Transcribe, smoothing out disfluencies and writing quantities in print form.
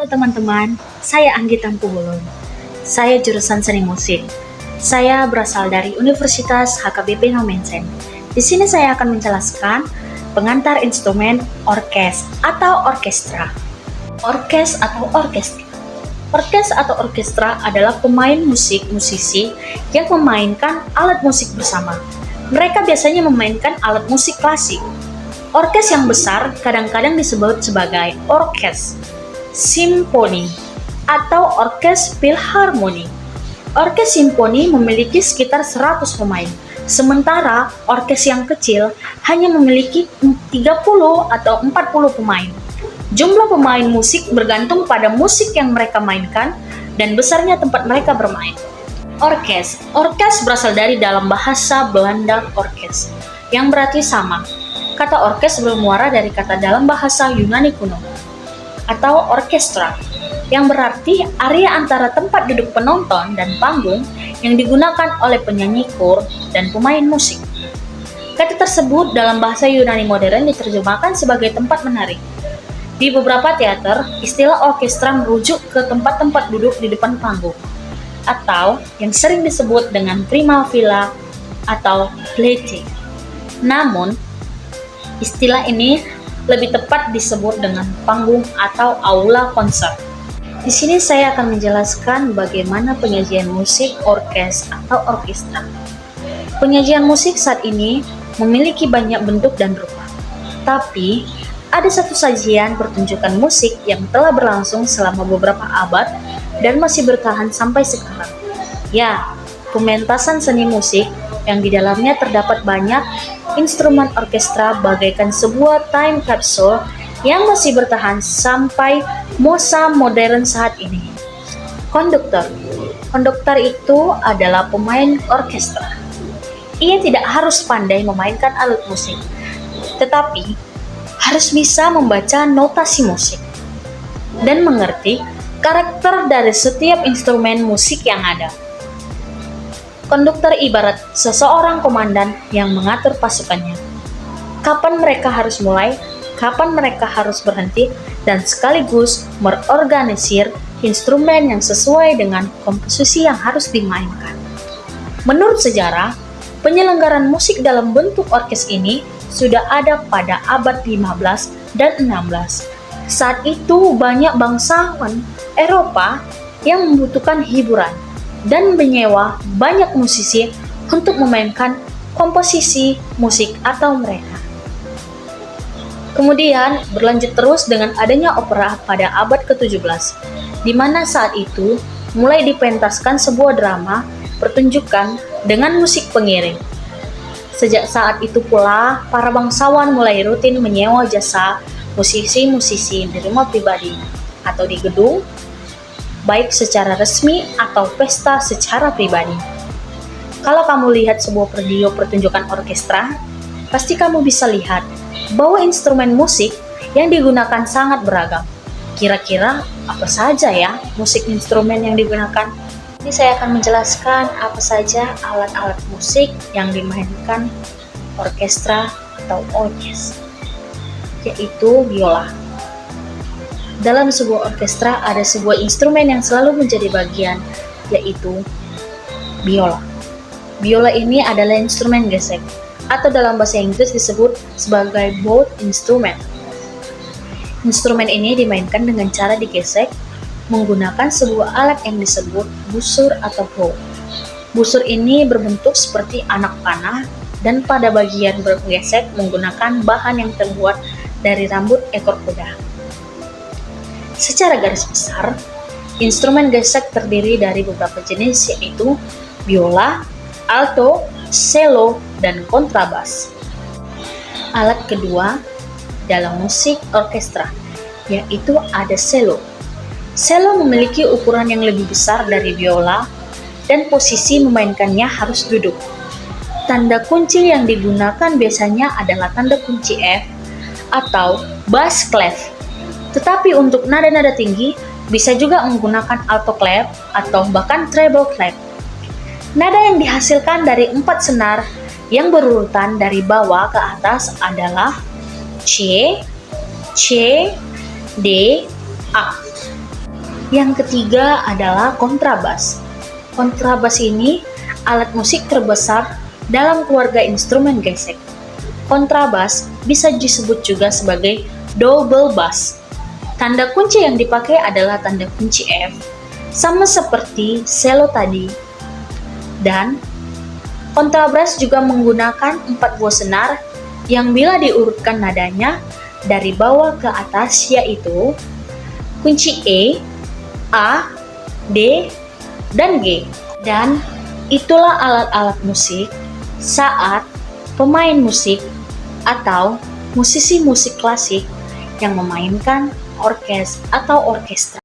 Halo teman-teman, saya Anggi Tampubolon. Saya jurusan seni musik. Saya berasal dari Universitas HKBP Nomensen. Di sini saya akan menjelaskan pengantar instrumen orkes atau orkestra. Orkes atau orkestra. Orkes atau orkestra adalah pemain musisi yang memainkan alat musik bersama. Mereka biasanya memainkan alat musik klasik. Orkes yang besar kadang-kadang disebut sebagai orkes simfoni atau orkes filharmoni. Orkes simfoni memiliki sekitar 100 pemain, sementara orkes yang kecil hanya memiliki 30 atau 40 pemain. Jumlah pemain musik bergantung pada musik yang mereka mainkan dan besarnya tempat mereka bermain. Orkes berasal dari dalam bahasa Belanda orkes, yang berarti sama. Kata orkes bermuara dari kata dalam bahasa Yunani kuno, atau orkestra, yang berarti area antara tempat duduk penonton dan panggung yang digunakan oleh penyanyi kor dan pemain musik. Kata tersebut dalam bahasa Yunani modern diterjemahkan sebagai tempat menari. Di beberapa teater, istilah orkestra merujuk ke tempat-tempat duduk di depan panggung, atau yang sering disebut dengan prima villa atau plete. Namun, istilah ini lebih tepat disebut dengan panggung atau aula konser. Di sini saya akan menjelaskan bagaimana penyajian musik orkes atau orkestra. Penyajian musik saat ini memiliki banyak bentuk dan rupa. Tapi, ada satu sajian pertunjukan musik yang telah berlangsung selama beberapa abad dan masih bertahan sampai sekarang. Ya, pementasan seni musik yang di dalamnya terdapat banyak instrumen orkestra bagaikan sebuah time capsule yang masih bertahan sampai masa modern saat ini. Konduktor itu adalah pemain orkestra. Ia tidak harus pandai memainkan alat musik, tetapi harus bisa membaca notasi musik dan mengerti karakter dari setiap instrumen musik yang ada. Konduktor ibarat seseorang komandan yang mengatur pasukannya. Kapan mereka harus mulai, kapan mereka harus berhenti, dan sekaligus merorganisir instrumen yang sesuai dengan komposisi yang harus dimainkan. Menurut sejarah, penyelenggaraan musik dalam bentuk orkes ini sudah ada pada abad 15 dan 16. Saat itu banyak bangsawan Eropa yang membutuhkan hiburan dan menyewa banyak musisi untuk memainkan komposisi musik atau mereka. Kemudian berlanjut terus dengan adanya opera pada abad ke-17, di mana saat itu mulai dipentaskan sebuah drama pertunjukan dengan musik pengiring. Sejak saat itu pula, para bangsawan mulai rutin menyewa jasa musisi-musisi di rumah pribadi atau di gedung, baik secara resmi atau pesta secara pribadi. Kalau kamu lihat sebuah video pertunjukan orkestra, pasti kamu bisa lihat bahwa instrumen musik yang digunakan sangat beragam. Kira-kira apa saja ya musik instrumen yang digunakan? Ini saya akan menjelaskan apa saja alat-alat musik yang dimainkan orkestra atau orkes, yaitu biola. Dalam sebuah orkestra ada sebuah instrumen yang selalu menjadi bagian, yaitu biola. Biola ini adalah instrumen gesek, atau dalam bahasa Inggris disebut sebagai bowed instrument. Instrumen ini dimainkan dengan cara digesek menggunakan sebuah alat yang disebut busur atau bow. Busur ini berbentuk seperti anak panah dan pada bagian bergesek menggunakan bahan yang terbuat dari rambut ekor kuda. Secara garis besar, instrumen gesek terdiri dari beberapa jenis, yaitu biola, alto, cello, dan kontrabas. Alat kedua dalam musik orkestra, yaitu ada cello. Cello memiliki ukuran yang lebih besar dari biola dan posisi memainkannya harus duduk. Tanda kunci yang digunakan biasanya adalah tanda kunci F atau bass clef. Tetapi untuk nada-nada tinggi bisa juga menggunakan alto clef atau bahkan treble clef. Nada yang dihasilkan dari 4 senar yang berurutan dari bawah ke atas adalah C, D, A. Yang ketiga adalah kontrabas. Kontrabas ini alat musik terbesar dalam keluarga instrumen gesek. Kontrabas bisa disebut juga sebagai double bass. Tanda kunci yang dipakai adalah tanda kunci F, sama seperti cello tadi. Dan kontrabas juga menggunakan 4 buah senar yang bila diurutkan nadanya dari bawah ke atas, yaitu kunci E, A, D, dan G. Dan itulah alat-alat musik saat pemain musik atau musisi musik klasik yang memainkan orkes atau orkestra.